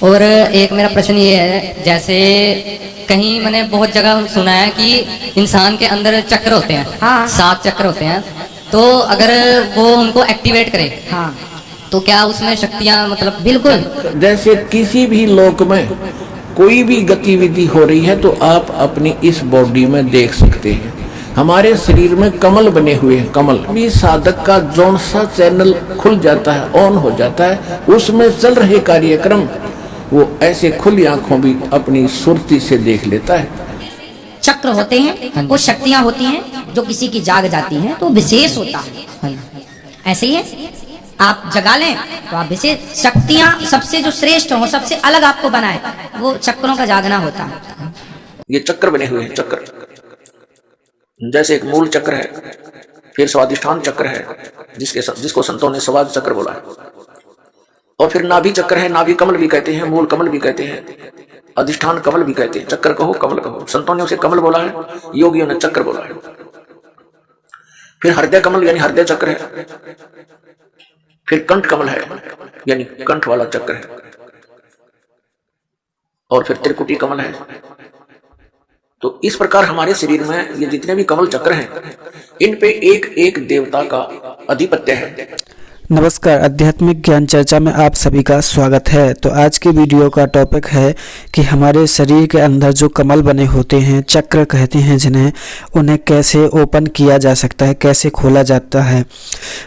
और एक मेरा प्रश्न ये है, जैसे कहीं मैंने बहुत जगह सुना है कि इंसान के अंदर चक्र होते हैं। हाँ। 7 चक्र होते हैं, तो अगर वो उनको एक्टिवेट करे हाँ तो क्या उसमें शक्तियां मतलब बिल्कुल। जैसे किसी भी लोक में कोई भी गतिविधि हो रही है तो आप अपनी इस बॉडी में देख सकते हैं। हमारे शरीर में कमल बने हुए हैं। कमल भी साधक का जौन सा चैनल खुल जाता है, ऑन हो जाता है, उसमें चल रहे कार्यक्रम वो ऐसे खुली आंखों भी अपनी सुरती से देख लेता है। चक्र होते हैं, वो शक्तियां होती हैं जो किसी की जाग जाती हैं तो विशेष होता है। ऐसे ही है, आप जगा लें तो आप विशेष शक्तियां सबसे जो श्रेष्ठ हो, सबसे अलग आपको बनाए, वो चक्रों का जागना होता है। ये चक्र बने हुए हैं। चक्र जैसे एक मूल चक्र है, फिर स्वादिष्ठान चक्र है जिसको संतों ने स्वाद चक्र बोला है, और फिर नाभि चक्र है। नाभि कमल भी कहते हैं, मूल कमल भी कहते हैं, अधिष्ठान कमल भी कहते हैं। चक्कर कहो कमल कहो, संतों ने उसे कमल बोला है, योगियों ने चक्र बोला है। फिर हृदय कमल यानी हृदय चक्र है, फिर कंठ कमल है यानी कंठ वाला चक्र है, और फिर त्रिकुटी कमल है। तो इस प्रकार हमारे शरीर में ये जितने भी कमल चक्र हैं, इन पे एक एक देवता का अधिपत्य है। नमस्कार, आध्यात्मिक ज्ञान चर्चा में आप सभी का स्वागत है। तो आज के वीडियो का टॉपिक है कि हमारे शरीर के अंदर जो कमल बने होते हैं, चक्र कहते हैं जिन्हें, उन्हें कैसे ओपन किया जा सकता है, कैसे खोला जाता है।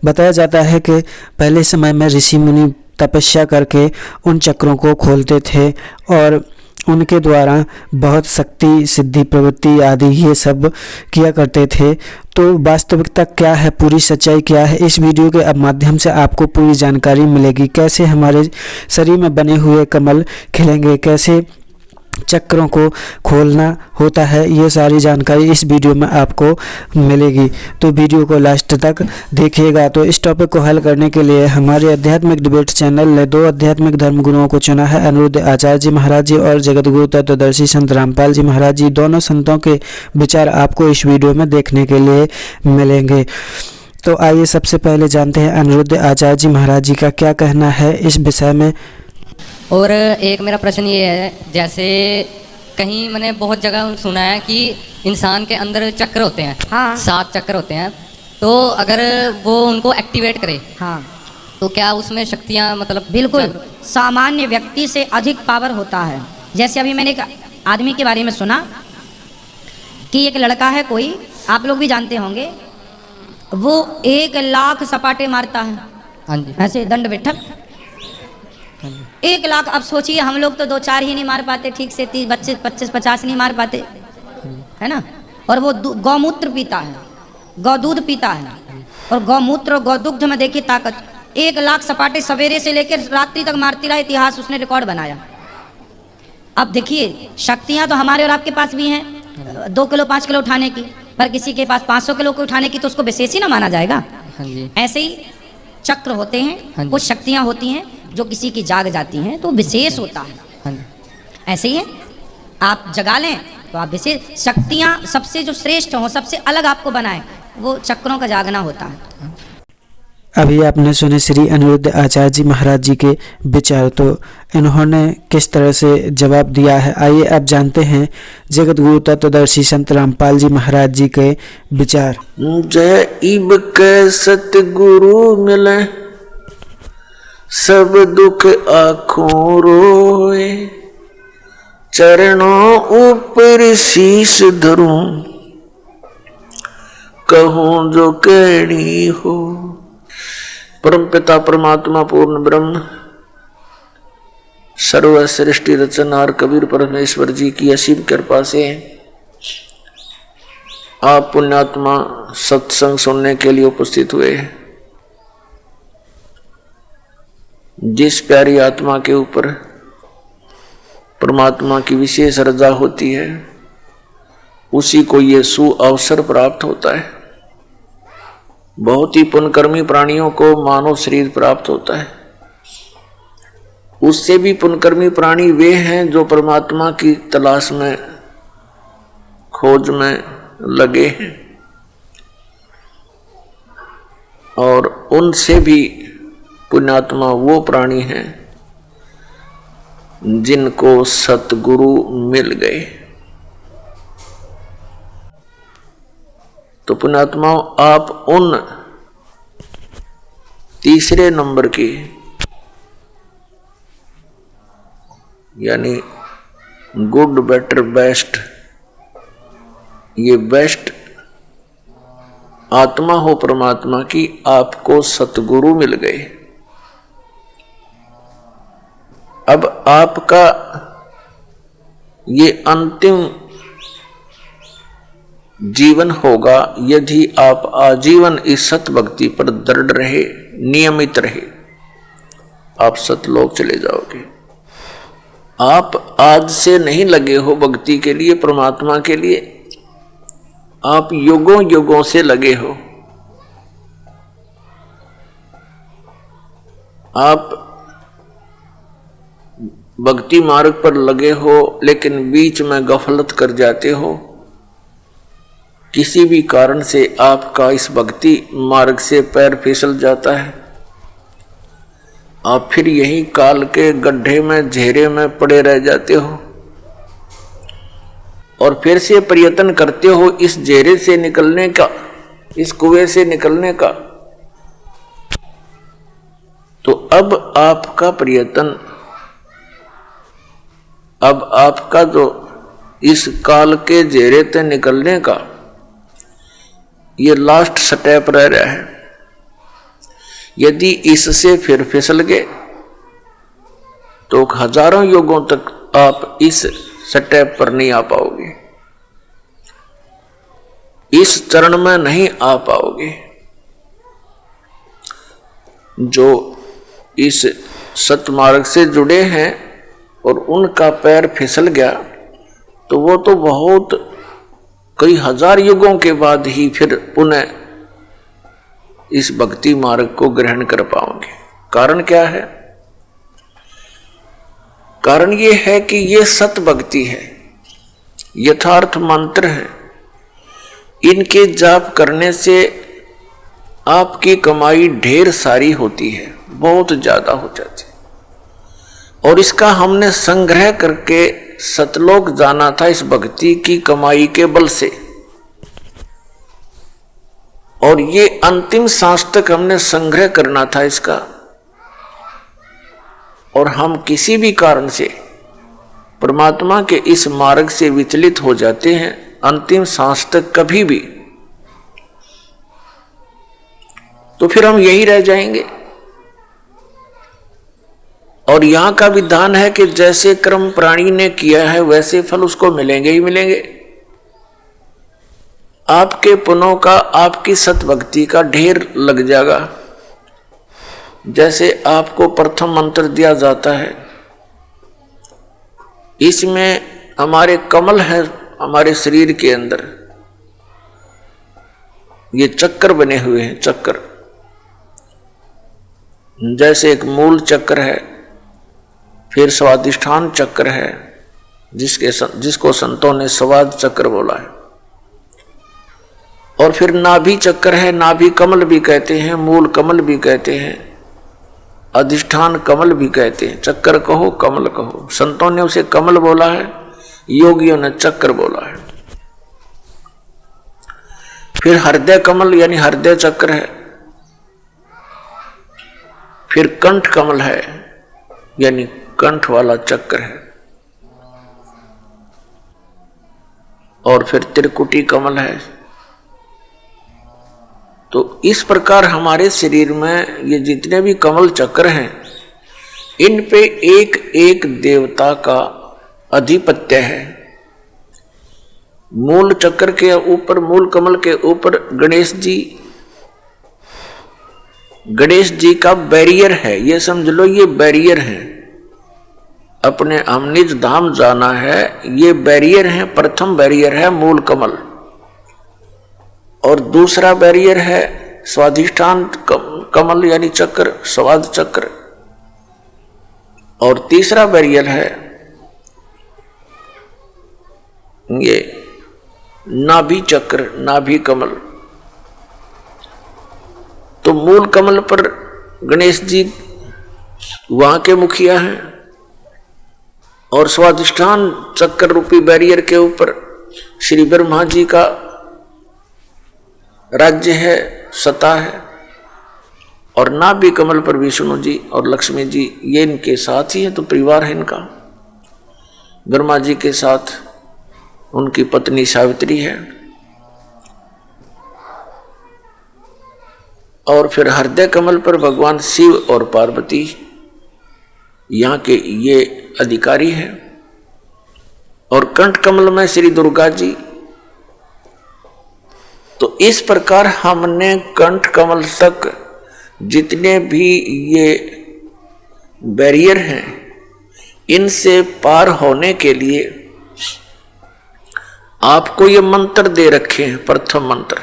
बताया जाता है कि पहले समय में ऋषि मुनि तपस्या करके उन चक्रों को खोलते थे और उनके द्वारा बहुत शक्ति, सिद्धि, प्रवृत्ति आदि ये सब किया करते थे। तो वास्तविकता क्या है, पूरी सच्चाई क्या है, इस वीडियो के माध्यम से आपको पूरी जानकारी मिलेगी। कैसे हमारे शरीर में बने हुए कमल खिलेंगे, कैसे चक्रों को खोलना होता है, ये सारी जानकारी इस वीडियो में आपको मिलेगी। तो वीडियो को लास्ट तक देखिएगा। तो इस टॉपिक को हल करने के लिए हमारे आध्यात्मिक डिबेट चैनल ने 2 आध्यात्मिक धर्म गुरुओं को चुना है, अनिरुद्ध आचार्य जी महाराज जी और जगत गुरु तत्वदर्शी संत रामपाल जी महाराज जी। दोनों संतों के विचार आपको इस वीडियो में देखने के लिए मिलेंगे। तो आइए सबसे पहले जानते हैं अनिरुद्ध आचार्य जी महाराज जी का क्या कहना है इस विषय में। और एक मेरा प्रश्न ये है, जैसे कहीं मैंने बहुत जगह सुना है कि इंसान के अंदर चक्र होते हैं। हाँ। 7 चक्र होते हैं, तो अगर वो उनको एक्टिवेट करे हाँ तो क्या उसमें शक्तियां मतलब बिल्कुल सामान्य व्यक्ति से अधिक पावर होता है। जैसे अभी मैंने एक आदमी के बारे में सुना कि एक लड़का है कोई, आप लोग भी जानते होंगे, वो 1 लाख सपाटे मारता है। हाँ जी। ऐसे दंड बैठक 1 लाख। अब सोचिए, हम लोग तो 2-4 ही नहीं मार पाते ठीक से, 30, 25, 50 नहीं मार पाते, है ना। और वो गौमूत्र पीता है, गौ दूध पीता है, और गौमूत्र और गौदुग्ध में देखिए ताकत। 1 लाख सपाटे सवेरे से लेकर रात्रि तक मारती रहा, इतिहास उसने रिकॉर्ड बनाया। अब देखिए, शक्तियां तो हमारे और आपके पास भी हैं 2 किलो 5 किलो उठाने की, पर किसी के पास 500 किलो को उठाने की, तो उसको विशेष ही ना माना जाएगा। हाँ जी। ऐसे ही चक्र होते हैं, हाँ जी। कुछ शक्तियां होती हैं जो किसी की जाग जाती हैं तो विशेष होता है। हाँ जी। ऐसे ही है, आप जगा लें तो आप विशेष शक्तियां सबसे जो श्रेष्ठ हो, सबसे अलग आपको बनाए, वो चक्रों का जागना होता है। अभी आपने सुने श्री अनिरुद्ध आचार्य जी महाराज जी के विचार, तो इन्होंने किस तरह से जवाब दिया है, आइए अब जानते हैं जगत गुरु तत्वदर्शी संत रामपाल जी महाराज जी के विचार। जय इब के सतगुरु मिले, सब दुख आँखों रोए, चरणों ऊपर शीश धरूं, कहूं जो कहनी हो। परम पिता परमात्मा पूर्ण ब्रह्म सर्व सृष्टि रचनहार कबीर परमेश्वर जी की असीम कृपा से आप पुण्यात्मा सत्संग सुनने के लिए उपस्थित हुए। जिस प्यारी आत्मा के ऊपर परमात्मा की विशेष रजा होती है, उसी को ये सुअवसर प्राप्त होता है। बहुत ही पुण्यकर्मी प्राणियों को मानव शरीर प्राप्त होता है। उससे भी पुण्यकर्मी प्राणी वे हैं जो परमात्मा की तलाश में, खोज में लगे हैं, और उनसे भी पुण्यात्मा वो प्राणी हैं जिनको सतगुरु मिल गए। तो पुण्यात्माओं, आप उन तीसरे नंबर की यानी गुड, बेटर, बेस्ट, ये बेस्ट आत्मा हो परमात्मा की, आपको सतगुरु मिल गए। अब आपका ये अंतिम जीवन होगा यदि आप आजीवन इस सत भक्ति पर दृढ़ रहे, नियमित रहे, आप सतलोक चले जाओगे। आप आज से नहीं लगे हो भक्ति के लिए, परमात्मा के लिए, आप युगों युगों से लगे हो। आप भक्ति मार्ग पर लगे हो, लेकिन बीच में गफलत कर जाते हो। किसी भी कारण से आपका इस भक्ति मार्ग से पैर फिसल जाता है, आप फिर यही काल के गड्ढे में, घेरे में पड़े रह जाते हो और फिर से प्रयत्न करते हो इस घेरे से निकलने का, इस कुएं से निकलने का। तो अब आपका प्रयत्न, अब आपका जो इस काल के घेरे से निकलने का ये लास्ट स्टेप रह रहा है। यदि इससे फिर फिसल गए तो हजारों युगों तक आप इस स्टेप पर नहीं आ पाओगे, इस चरण में नहीं आ पाओगे। जो इस सतमार्ग से जुड़े हैं और उनका पैर फिसल गया तो वो तो बहुत कई हजार युगों के बाद ही फिर पुनः इस भक्ति मार्ग को ग्रहण कर पाओगे। कारण क्या है? कारण ये है कि ये सत भक्ति है, यथार्थ मंत्र है। इनके जाप करने से आपकी कमाई ढेर सारी होती है, बहुत ज्यादा हो जाती है। और इसका हमने संग्रह करके सतलोक जाना था इस भक्ति की कमाई के बल से, और ये अंतिम सांस तक हमने संग्रह करना था इसका। और हम किसी भी कारण से परमात्मा के इस मार्ग से विचलित हो जाते हैं अंतिम सांस तक कभी भी, तो फिर हम यही रह जाएंगे। और यहां का विधान है कि जैसे कर्म प्राणी ने किया है वैसे फल उसको मिलेंगे ही मिलेंगे। आपके पुण्यों का, आपकी सतभक्ति का ढेर लग जाएगा। जैसे आपको प्रथम मंत्र दिया जाता है, इसमें हमारे कमल है, हमारे शरीर के अंदर ये चक्कर बने हुए हैं। चक्कर जैसे एक मूल चक्र है, फिर स्वादिष्ठान चक्र है जिसको संतों ने स्वाद चक्र बोला है, और फिर नाभि चक्र है। नाभि कमल भी कहते हैं, मूल कमल भी कहते हैं, अधिष्ठान कमल भी कहते हैं। चक्कर कहो, कमल कहो। संतों ने उसे कमल बोला है, योगियों ने चक्र बोला है। फिर हृदय कमल यानी हृदय चक्र है। फिर कंठ कमल है यानी कंठ वाला चक्र है। और फिर त्रिकुटी कमल है। तो इस प्रकार हमारे शरीर में ये जितने भी कमल चक्र हैं, इन पे एक एक देवता का अधिपत्य है। मूल चक्र के ऊपर, मूल कमल के ऊपर गणेश जी का बैरियर है। ये समझ लो, ये बैरियर है। अपने हम निज धाम जाना है, ये बैरियर है। प्रथम बैरियर है मूल कमल, और दूसरा बैरियर है स्वाधिष्ठान कमल यानी चक्र, स्वाद चक्र। और तीसरा बैरियर है ये नाभि चक्र, नाभि कमल। तो मूल कमल पर गणेश जी वहां के मुखिया हैं, और स्वाधिष्ठान चक्र रूपी बैरियर के ऊपर श्री ब्रह्मा जी का राज्य है, सत्ता है। और नाभि कमल पर विष्णु जी और लक्ष्मी जी, ये इनके साथ ही है, तो परिवार है इनका। ब्रह्मा जी के साथ उनकी पत्नी सावित्री है। और फिर हृदय कमल पर भगवान शिव और पार्वती यहाँ के ये अधिकारी हैं। और कंठ कमल में श्री दुर्गा जी। तो इस प्रकार हमने कंठ कमल तक जितने भी ये बैरियर हैं, इनसे पार होने के लिए आपको ये मंत्र दे रखे हैं, प्रथम मंत्र।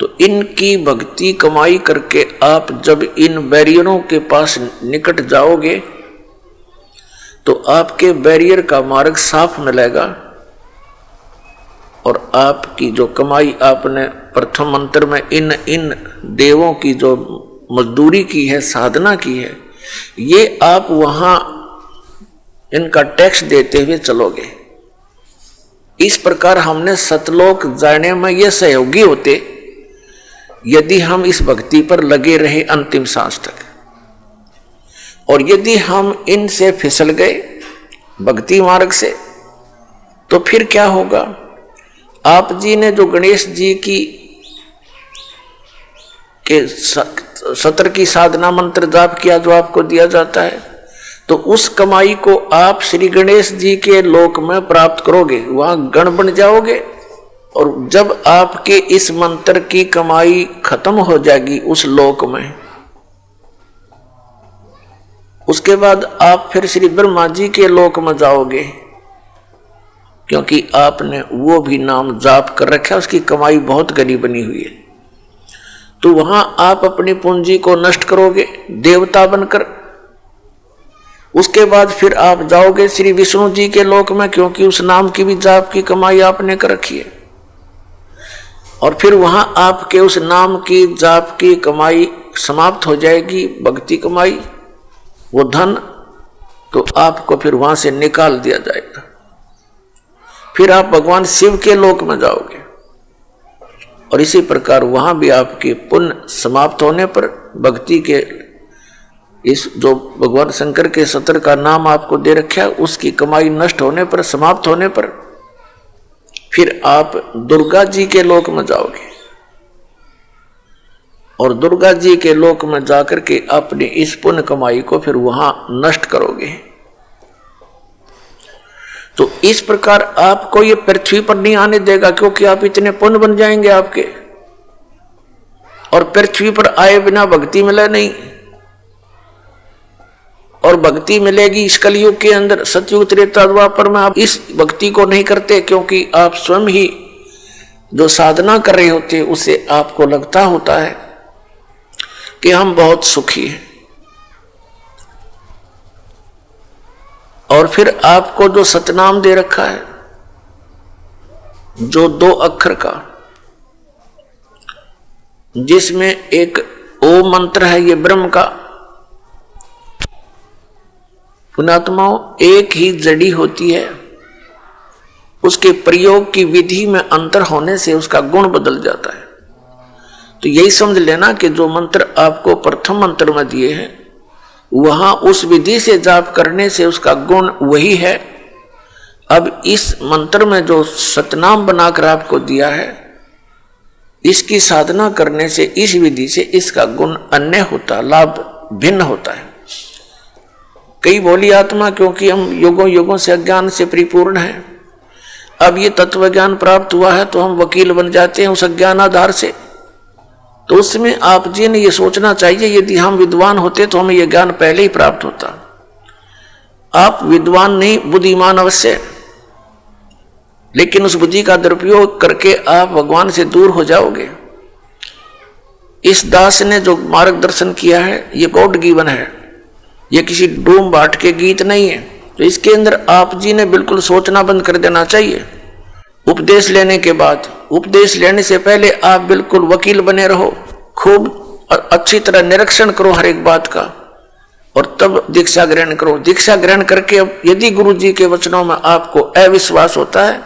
तो इनकी भक्ति कमाई करके आप जब इन बैरियरों के पास निकट जाओगे तो आपके बैरियर का मार्ग साफ मिलेगा। और आपकी जो कमाई आपने प्रथम मंत्र में इन देवों की जो मजदूरी की है, साधना की है, ये आप वहां इनका टैक्स देते हुए चलोगे। इस प्रकार हमने सतलोक जाने में ये सहयोगी होते यदि हम इस भक्ति पर लगे रहे अंतिम सांस तक। और यदि हम इनसे फिसल गए भक्ति मार्ग से, तो फिर क्या होगा? आप जी ने जो गणेश जी की के सत्र की साधना मंत्र जाप किया, जो आपको दिया जाता है, तो उस कमाई को आप श्री गणेश जी के लोक में प्राप्त करोगे, वहां गण बन जाओगे। और जब आपके इस मंत्र की कमाई खत्म हो जाएगी उस लोक में, उसके बाद आप फिर श्री ब्रह्मा जी के लोक में जाओगे, क्योंकि आपने वो भी नाम जाप कर रखा है, उसकी कमाई बहुत घनी बनी हुई है। तो वहां आप अपनी पूंजी को नष्ट करोगे देवता बनकर। उसके बाद फिर आप जाओगे श्री विष्णु जी के लोक में, क्योंकि उस नाम की भी जाप की कमाई आपने कर रखी है। और फिर वहां आपके उस नाम की जाप की कमाई समाप्त हो जाएगी, भक्ति कमाई, वो धन, तो आपको फिर वहां से निकाल दिया जाएगा। फिर आप भगवान शिव के लोक में जाओगे। और इसी प्रकार वहां भी आपके पुण्य समाप्त होने पर, भक्ति के इस जो भगवान शंकर के सत्र का नाम आपको दे रखा है, उसकी कमाई नष्ट होने पर, समाप्त होने पर, फिर आप दुर्गा जी के लोक में जाओगे। और दुर्गा जी के लोक में जाकर के अपनी इस पुण्य कमाई को फिर वहां नष्ट करोगे। तो इस प्रकार आपको ये पृथ्वी पर नहीं आने देगा, क्योंकि आप इतने पुण्य बन जाएंगे आपके। और पृथ्वी पर आए बिना भक्ति मिले नहीं। और भक्ति मिलेगी इस कलयुग के अंदर, सतयुग त्रेता द्वापर में आप इस भक्ति को नहीं करते, क्योंकि आप स्वयं ही जो साधना कर रहे होते उसे आपको लगता होता है कि हम बहुत सुखी हैं। और फिर आपको जो सतनाम दे रखा है, जो 2 अक्षर का, जिसमें एक ओम मंत्र है, ये ब्रह्म का। पुण्यात्माओं, एक ही जड़ी होती है, उसके प्रयोग की विधि में अंतर होने से उसका गुण बदल जाता है। तो यही समझ लेना कि जो मंत्र आपको प्रथम मंत्र में दिए हैं, वहां उस विधि से जाप करने से उसका गुण वही है। अब इस मंत्र में जो सतनाम बनाकर आपको दिया है, इसकी साधना करने से, इस विधि से इसका गुण अन्य होता, लाभ भिन्न होता है। कई बोली आत्मा, क्योंकि हम युगों युगों से अज्ञान से परिपूर्ण हैं, अब ये तत्व ज्ञान प्राप्त हुआ है तो हम वकील बन जाते हैं उस अज्ञान आधार से। तो उसमें आप जी ने ये सोचना चाहिए, यदि हम विद्वान होते तो हमें यह ज्ञान पहले ही प्राप्त होता। आप विद्वान नहीं, बुद्धिमान अवश्य, लेकिन उस बुद्धि का दुरुपयोग करके आप भगवान से दूर हो जाओगे। इस दास ने जो मार्गदर्शन किया है, ये गॉड गिवन है, ये किसी डूम बाट के गीत नहीं है। तो इसके अंदर आप जी ने बिल्कुल सोचना बंद कर देना चाहिए। उपदेश लेने के बाद, उपदेश लेने से पहले आप बिल्कुल वकील बने रहो, खूब अच्छी तरह निरीक्षण करो हर एक बात का, और तब दीक्षा ग्रहण करो। दीक्षा ग्रहण करके अब यदि गुरु जी के वचनों में आपको अविश्वास होता है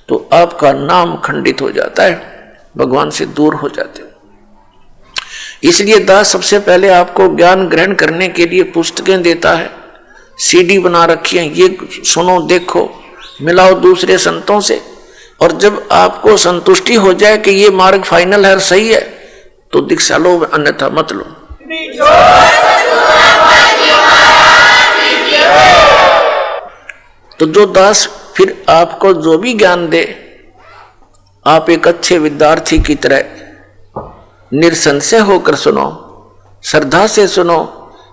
तो आपका नाम खंडित हो जाता है, भगवान से दूर हो जाते हो। इसलिए दास सबसे पहले आपको ज्ञान ग्रहण करने के लिए पुस्तकें देता है, सीडी बना रखी है, ये सुनो देखो, मिलाओ दूसरे संतों से, और जब आपको संतुष्टि हो जाए कि ये मार्ग फाइनल है और सही है तो दीक्षा लो, अन्यथा मत लो। तो जो दास फिर आपको जो भी ज्ञान दे, आप एक अच्छे विद्यार्थी की तरह निरसंशय होकर सुनो, श्रद्धा से सुनो,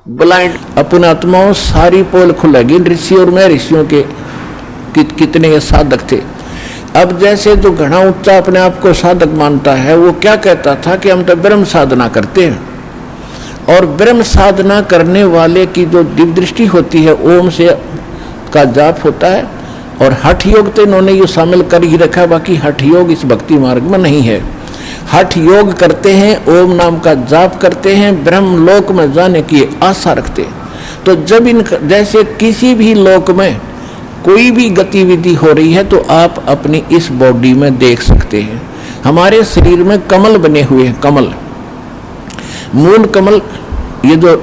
ब्लाइंड। अपने आत्माओं सारी पोल खुलेगी। ऋषि और मैं ऋषियों के कितने ये साधक थे। अब जैसे जो घना ऊंचा अपने आप को साधक मानता है, वो क्या कहता था कि हम तो ब्रह्म साधना करते हैं, और ब्रह्म साधना करने वाले की जो दिव्य दृष्टि होती है, ओम से का जाप होता है, और हठ योग तो इन्होंने ये शामिल कर ही रखा, बाकी हठ योग इस भक्ति मार्ग में नहीं है। हठ योग करते हैं, ओम नाम का जाप करते हैं, ब्रह्म लोक में जाने की आशा रखते हैं। तो जब इन जैसे किसी भी लोक में कोई भी गतिविधि हो रही है तो आप अपनी इस बॉडी में देख सकते हैं। हमारे शरीर में कमल बने हुए हैं, कमल, मूल कमल, ये जो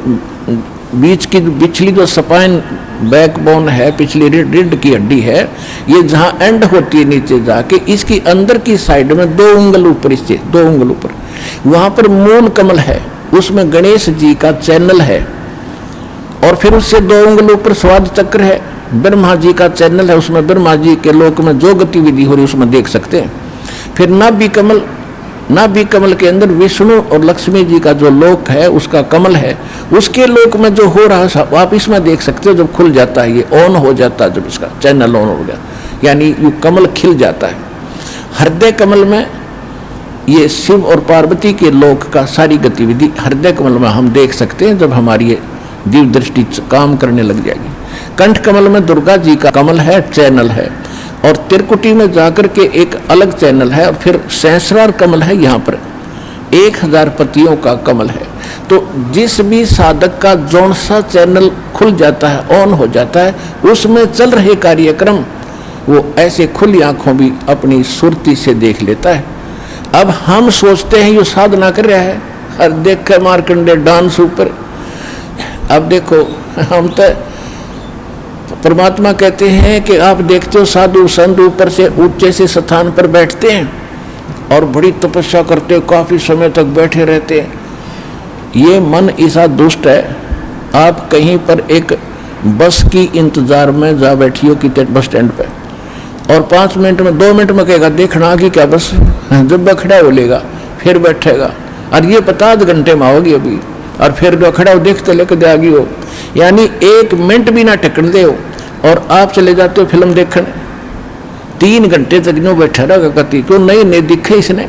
बीच की पिछली जो स्पाइन बैकबोन है, पिछली रीढ़ की हड्डी है, ये जहाँ एंड होती है नीचे जाके, इसकी अंदर की साइड में 2 उंगल ऊपर, इससे 2 उंगल ऊपर वहाँ पर मूल कमल है, उसमें गणेश जी का चैनल है, और फिर उससे 2 उंगल ऊपर स्वाद चक्र है, ब्रह्मा जी का चैनल है, उसमें ब्रह्मा जी के लोक में जो गतिविधि हो रही है उसमें देख सकते हैं। फिर नाभि कमल, नाभि कमल के अंदर विष्णु और लक्ष्मी जी का जो लोक है उसका कमल है, उसके लोक में जो हो रहा है आप इसमें देख सकते हो। जब खुल जाता है, ये ऑन हो जाता है, जब इसका चैनल ऑन हो गया, यानी ये कमल खिल जाता है। हृदय कमल में ये शिव और पार्वती के लोक का सारी गतिविधि हृदय कमल में हम देख सकते हैं, जब हमारी ये दिव्य दृष्टि काम करने लग जाएगी। कंठ कमल में दुर्गा जी का कमल है, चैनल है, और त्रिकुटी में जाकर के एक अलग चैनल है, और फिर सहस्रार कमल है, यहाँ पर 1000 पतियों का कमल है। तो जिस भी साधक का जौन सा चैनल खुल जाता है, ऑन हो जाता है, उसमें चल रहे कार्यक्रम वो ऐसे खुली आंखों भी अपनी सुरती से देख लेता है। अब हम सोचते हैं ये साधना कर रहा है, हर देख कर मार्कंडे डांस ऊपर। अब देखो, हम तो परमात्मा कहते हैं कि आप देखते हो साधु संत ऊपर से ऊंचे से स्थान पर बैठते हैं और बड़ी तपस्या करते हो, काफी समय तक बैठे रहते हैं। ये मन ऐसा दुष्ट है, आप कहीं पर एक बस की इंतजार में जा बैठी हो कितने बस स्टैंड पे, और 5 मिनट में 2 मिनट में कहेगा देखना आ गई क्या बस, जब खड़ा हो लेगा फिर बैठेगा, और ये 50 घंटे में आओगी अभी, और फिर जो खड़ा हो देखते लेकर दे आगी हो, यानी 1 मिनट भी ना टकन दे हो, और आप चले जाते हो फिल्म देखने, 3 घंटे तक नो बैठा रहेगा, कति क्यों नहीं दिखे इसने,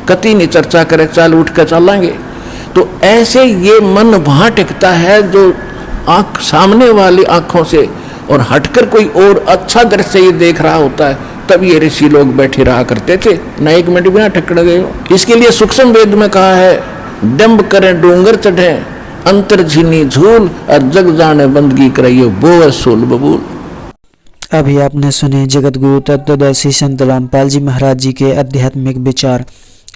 कति नहीं चर्चा करे, चाल उठ कर चलेंगे। तो ऐसे ये मन वहां टिकता है जो आंख सामने वाली आंखों से और हटकर कोई और अच्छा दृश्य ये देख रहा होता है, तब ये ऋषि लोग बैठे रहा करते थे, न 1 मिनट भी ना टकड़ गए हो। इसके लिए सूक्ष्म वेद में कहा है, डंब करें डूंगर चढ़े, अंतर झीनी झूल, और जग जाने बंदगी कराइयो बोअ सोल बबूल। अभी आपने सुने जगत गुरु तत्वदर्शी संत रामपाल जी महाराज जी के आध्यात्मिक विचार।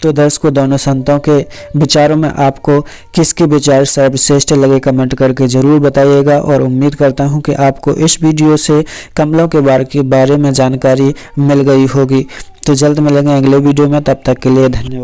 तो दर्शकों, दोनों संतों के विचारों में आपको किसके विचार सर्वश्रेष्ठ लगे कमेंट करके जरूर बताइएगा, और उम्मीद करता हूं कि आपको इस वीडियो से कमलों के बारे में जानकारी मिल गई होगी। तो जल्द मिलेंगे अगले वीडियो में, तब तक के लिए धन्यवाद।